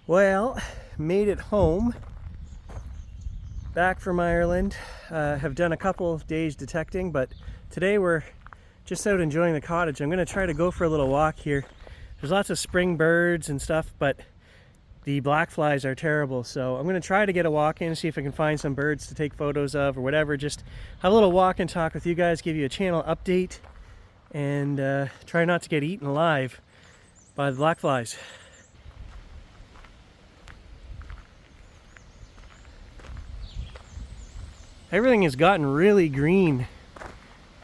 Well, made it home, back from Ireland. Have done a couple days detecting, but today we're just out enjoying the cottage. I'm going to try to go for a little walk here. There's lots of spring birds and stuff, but the black flies are terrible. So I'm going to try to get a walk in and see if I can find some birds to take photos of or whatever. Just have a little walk and talk with you guys, give you a channel update, and try not to get eaten alive by the black flies. Everything has gotten really green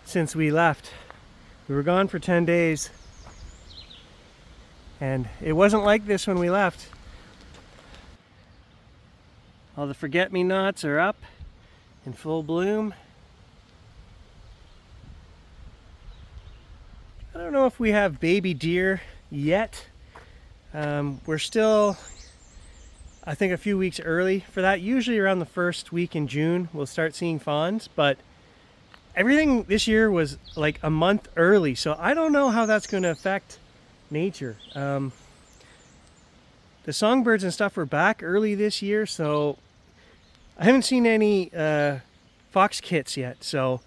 since we left. We were gone for 10 days and it wasn't like this when we left. All the forget-me-nots are up in full bloom. I don't know if we have baby deer yet. We're still, I think, a few weeks early for that. Usually around the first week in June we'll start seeing fawns, but everything this year was like a month early, so I don't know how that's going to affect nature. The songbirds and stuff were back early this year, so I haven't seen any fox kits yet, so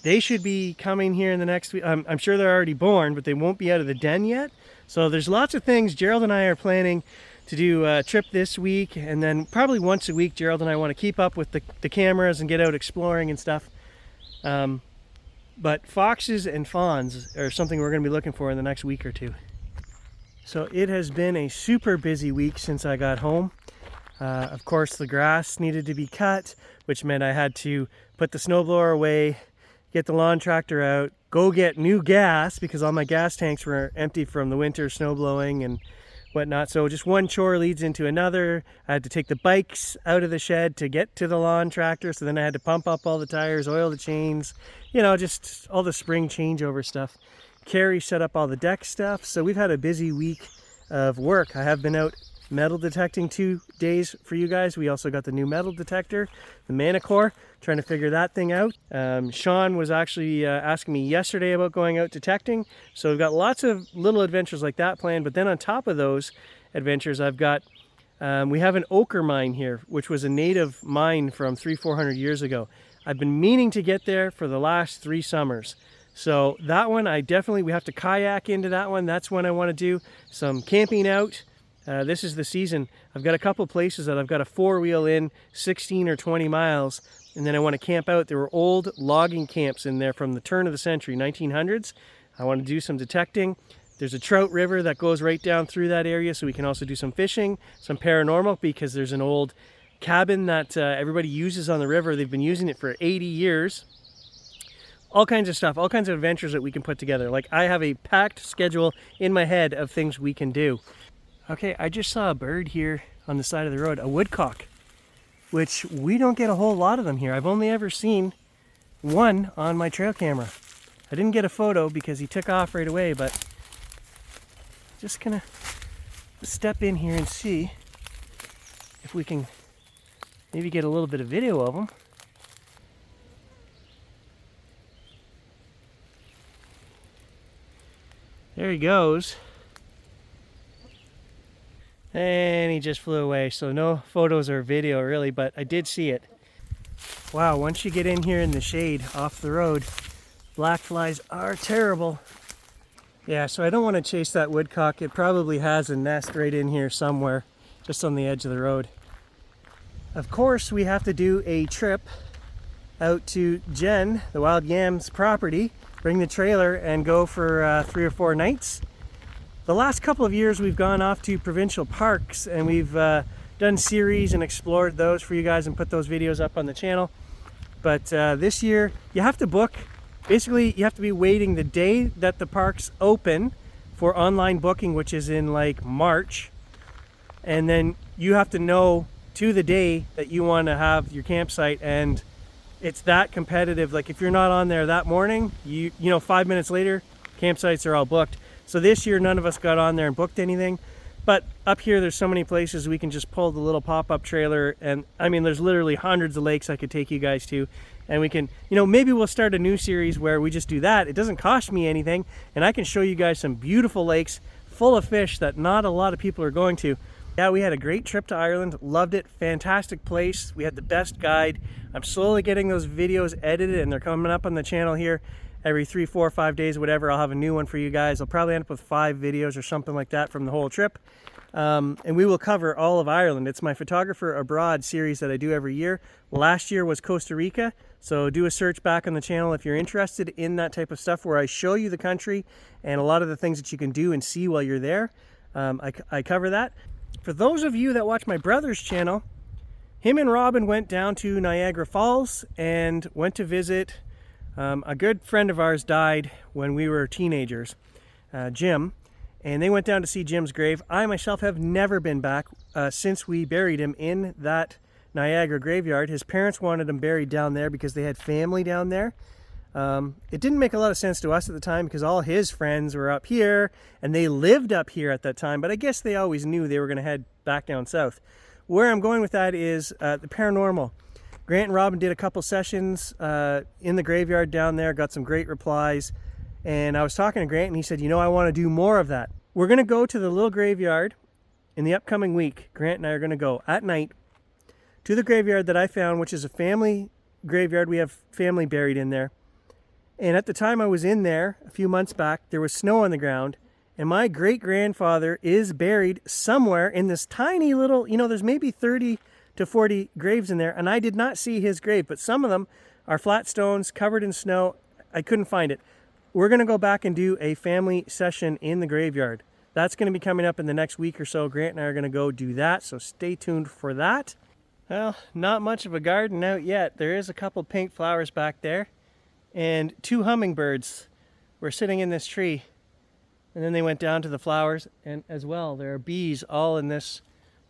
they should be coming here in the next week. I'm sure they're already born, but they won't be out of the den yet. So there's lots of things. Gerald and I are planning to do a trip this week, and then probably once a week Gerald and I want to keep up with the cameras and get out exploring and stuff. But foxes and fawns are something we're going to be looking for in the next week or two. So it has been a super busy week since I got home. Of course, the grass needed to be cut, which meant I had to put the snowblower away, get the lawn tractor out, go get new gas because all my gas tanks were empty from the winter snow blowing and whatnot. So just one chore leads into another. I had to take the bikes out of the shed to get to the lawn tractor, so then I had to pump up all the tires, oil the chains, you know, just all the spring changeover stuff. Carrie set up all the deck stuff, so we've had a busy week of work. I have been out metal detecting 2 days for you guys. We also got the new metal detector, the Manicore, trying to figure that thing out. Sean was actually asking me yesterday about going out detecting, so we've got lots of little adventures like that planned. But then on top of those adventures, I've got we have an ochre mine here, which was a native mine from 300-400 years ago. I've been meaning to get there for the last 3 summers. So that one, we have to kayak into that one. That's when I want to do some camping out. This is the season. I've got a couple places that I've got a 4-wheel in 16 or 20 miles, and then I want to camp out. There were old logging camps in there from the turn of the century, 1900s. I want to do some detecting. There's a trout river that goes right down through that area, so we can also do some fishing, some paranormal, because there's an old cabin that everybody uses on the river. They've been using it for 80 years. All kinds of stuff, all kinds of adventures that we can put together. Like, I have a packed schedule in my head of things we can do. Okay, I just saw a bird here on the side of the road, a woodcock, which we don't get a whole lot of them here. I've only ever seen one on my trail camera. I didn't get a photo because he took off right away, but just gonna step in here and see if we can maybe get a little bit of video of him. There he goes. And he just flew away, so no photos or video really, but I did see it. Wow, once you get in here in the shade off the road, black flies are terrible. Yeah, so I don't want to chase that woodcock. It probably has a nest right in here somewhere, just on the edge of the road. Of course, we have to do a trip out to Jen, the Wild Yams property, bring the trailer and go for 3 or 4 nights. The last couple of years we've gone off to provincial parks and we've done series and explored those for you guys and put those videos up on the channel. But this year you have to book. Basically, you have to be waiting the day that the parks open for online booking, which is in like March. And then you have to know to the day that you want to have your campsite, and it's that competitive. Like, if you're not on there that morning, you know 5 minutes later, campsites are all booked. So this year, none of us got on there and booked anything. But up here, there's so many places we can just pull the little pop-up trailer. And I mean, there's literally hundreds of lakes I could take you guys to. And we can, you know, maybe we'll start a new series where we just do that. It doesn't cost me anything. And I can show you guys some beautiful lakes full of fish that not a lot of people are going to. Yeah, we had a great trip to Ireland. Loved it. Fantastic place. We had the best guide. I'm slowly getting those videos edited and they're coming up on the channel here every 3, 4, 5 days, whatever. I'll have a new one for you guys. I'll probably end up with 5 videos or something like that from the whole trip. And we will cover all of Ireland. It's my Photographer Abroad series that I do every year. Last year was Costa Rica, so do a search back on the channel if you're interested in that type of stuff where I show you the country and a lot of the things that you can do and see while you're there. I cover that. For those of you that watch my brother's channel, him and Robin went down to Niagara Falls and went to visit a good friend of ours died when we were teenagers, Jim. And they went down to see Jim's grave. I myself have never been back since we buried him in that Niagara graveyard. His parents wanted him buried down there because they had family down there. It didn't make a lot of sense to us at the time because all his friends were up here and they lived up here at that time, but I guess they always knew they were going to head back down south. Where I'm going with that is the paranormal. Grant and Robin did a couple sessions in the graveyard down there, got some great replies. And I was talking to Grant and he said, you know, I want to do more of that. We're going to go to the little graveyard in the upcoming week. Grant and I are going to go at night to the graveyard that I found, which is a family graveyard. We have family buried in there. And at the time I was in there a few months back, there was snow on the ground. And my great-grandfather is buried somewhere in this tiny little, you know, there's maybe 30 to 40 graves in there. And I did not see his grave, but some of them are flat stones covered in snow. I couldn't find it. We're going to go back and do a family session in the graveyard. That's going to be coming up in the next week or so. Grant and I are going to go do that, so stay tuned for that. Well, not much of a garden out yet. There is a couple pink flowers back there, and 2 hummingbirds were sitting in this tree, and then they went down to the flowers, and as well, there are bees all in this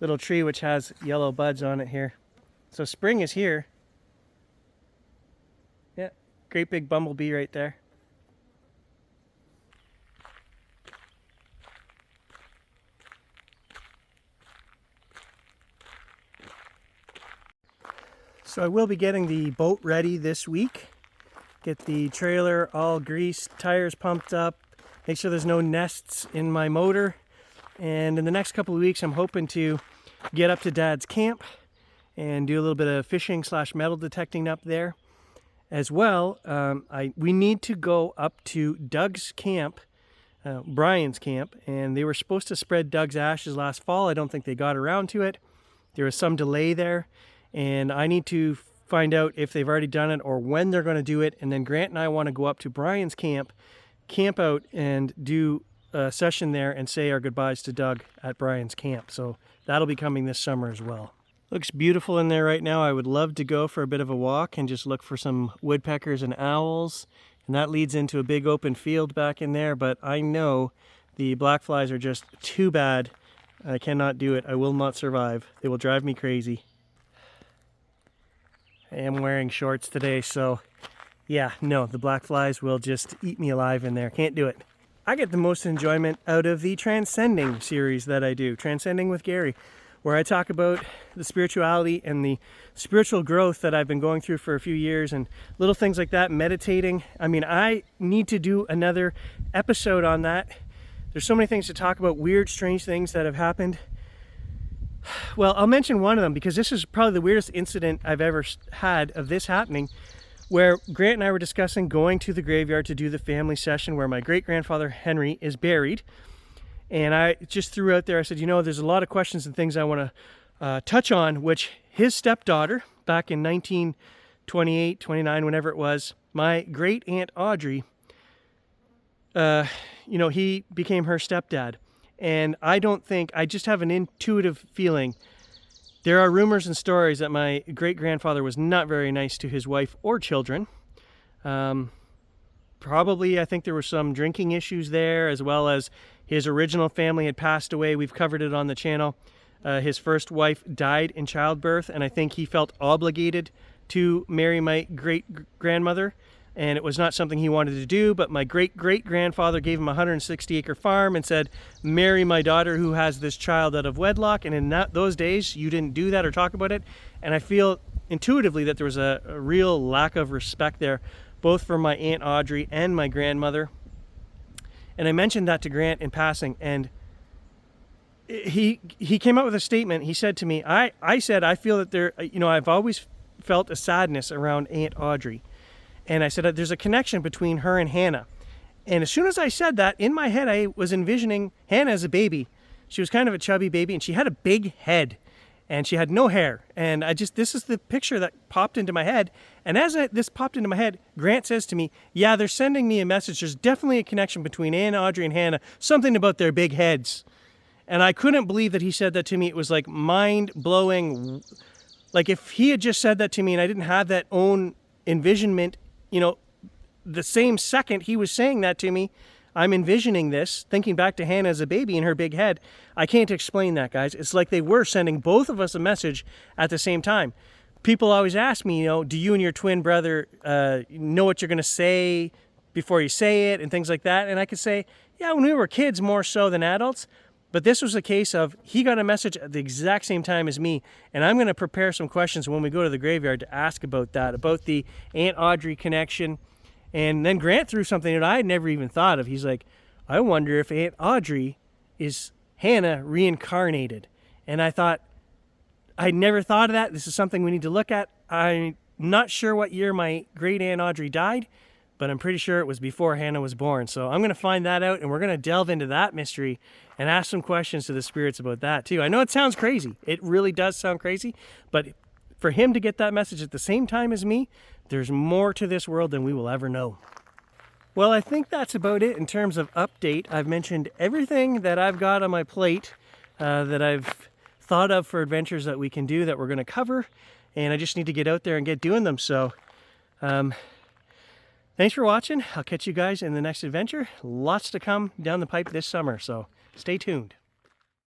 little tree which has yellow buds on it here. So spring is here. Yeah, great big bumblebee right there. So I will be getting the boat ready this week. Get the trailer all greased, tires pumped up, make sure there's no nests in my motor. And in the next couple of weeks, I'm hoping to get up to Dad's camp and do a little bit of fishing / metal detecting up there. As well, we need to go up to Doug's camp, Brian's camp, and they were supposed to spread Doug's ashes last fall. I don't think they got around to it. There was some delay there. And I need to find out if they've already done it or when they're going to do it. And then Grant and I want to go up to Brian's camp, camp out and do a session there and say our goodbyes to Doug at Brian's camp. So that'll be coming this summer as well. Looks beautiful in there right now. I would love to go for a bit of a walk and just look for some woodpeckers and owls. And that leads into a big open field back in there. But I know the black flies are just too bad. I cannot do it. I will not survive. They will drive me crazy. I am wearing shorts today, so yeah, no, the black flies will just eat me alive in there. Can't do it. I get the most enjoyment out of the Transcending series that I do, Transcending with Gary, where I talk about the spirituality and the spiritual growth that I've been going through for a few years and little things like that, meditating. I mean, I need to do another episode on that. There's so many things to talk about, weird, strange things that have happened. Well, I'll mention one of them because this is probably the weirdest incident I've ever had of this happening, where Grant and I were discussing going to the graveyard to do the family session where my great-grandfather Henry is buried. And I just threw out there, I said, you know, there's a lot of questions and things I want to touch on, which his stepdaughter, back in 1928, 29, whenever it was, my great-aunt Audrey, you know, he became her stepdad. And I just have an intuitive feeling. There are rumors and stories that my great-grandfather was not very nice to his wife or children. Probably, I think there were some drinking issues there, as well as his original family had passed away. We've covered it on the channel. His first wife died in childbirth, and I think he felt obligated to marry my great-grandmother. And it was not something he wanted to do, but my great-great-grandfather gave him a 160-acre farm and said, marry my daughter who has this child out of wedlock. And in those days, you didn't do that or talk about it. And I feel intuitively that there was a real lack of respect there, both for my Aunt Audrey and my grandmother. And I mentioned that to Grant in passing, and he came out with a statement. He said to me, I said, I feel that there, you know, I've always felt a sadness around Aunt Audrey. And I said, there's a connection between her and Hannah. And as soon as I said that, in my head, I was envisioning Hannah as a baby. She was kind of a chubby baby, and she had a big head, and she had no hair. And this is the picture that popped into my head. And as this popped into my head, Grant says to me, yeah, they're sending me a message. There's definitely a connection between Aunt Audrey and Hannah, something about their big heads. And I couldn't believe that he said that to me. It was like mind-blowing. Like if he had just said that to me and I didn't have that own envisionment, you know, the same second he was saying that to me, I'm envisioning this, thinking back to Hannah as a baby in her big head. I can't explain that, guys. It's like they were sending both of us a message at the same time. People always ask me, you know, do you and your twin brother know what you're going to say before you say it and things like that? And I could say, yeah, when we were kids more so than adults. But this was a case of he got a message at the exact same time as me, and I'm going to prepare some questions when we go to the graveyard to ask about that, about the Aunt Audrey connection. And then Grant threw something that I had never even thought of. He's like, I wonder if Aunt Audrey is Hannah reincarnated. And I thought, I never thought of that. This is something we need to look at. I'm not sure what year my great Aunt Audrey died, but I'm pretty sure it was before Hannah was born. So I'm going to find that out, and we're going to delve into that mystery and ask some questions to the spirits about that too. I know it sounds crazy. It really does sound crazy, but for him to get that message at the same time as me, there's more to this world than we will ever know. Well, I think that's about it in terms of update. I've mentioned everything that I've got on my plate that I've thought of for adventures that we can do that we're going to cover, and I just need to get out there and get doing them. So thanks for watching. I'll catch you guys in the next adventure. Lots to come down the pipe this summer, so stay tuned.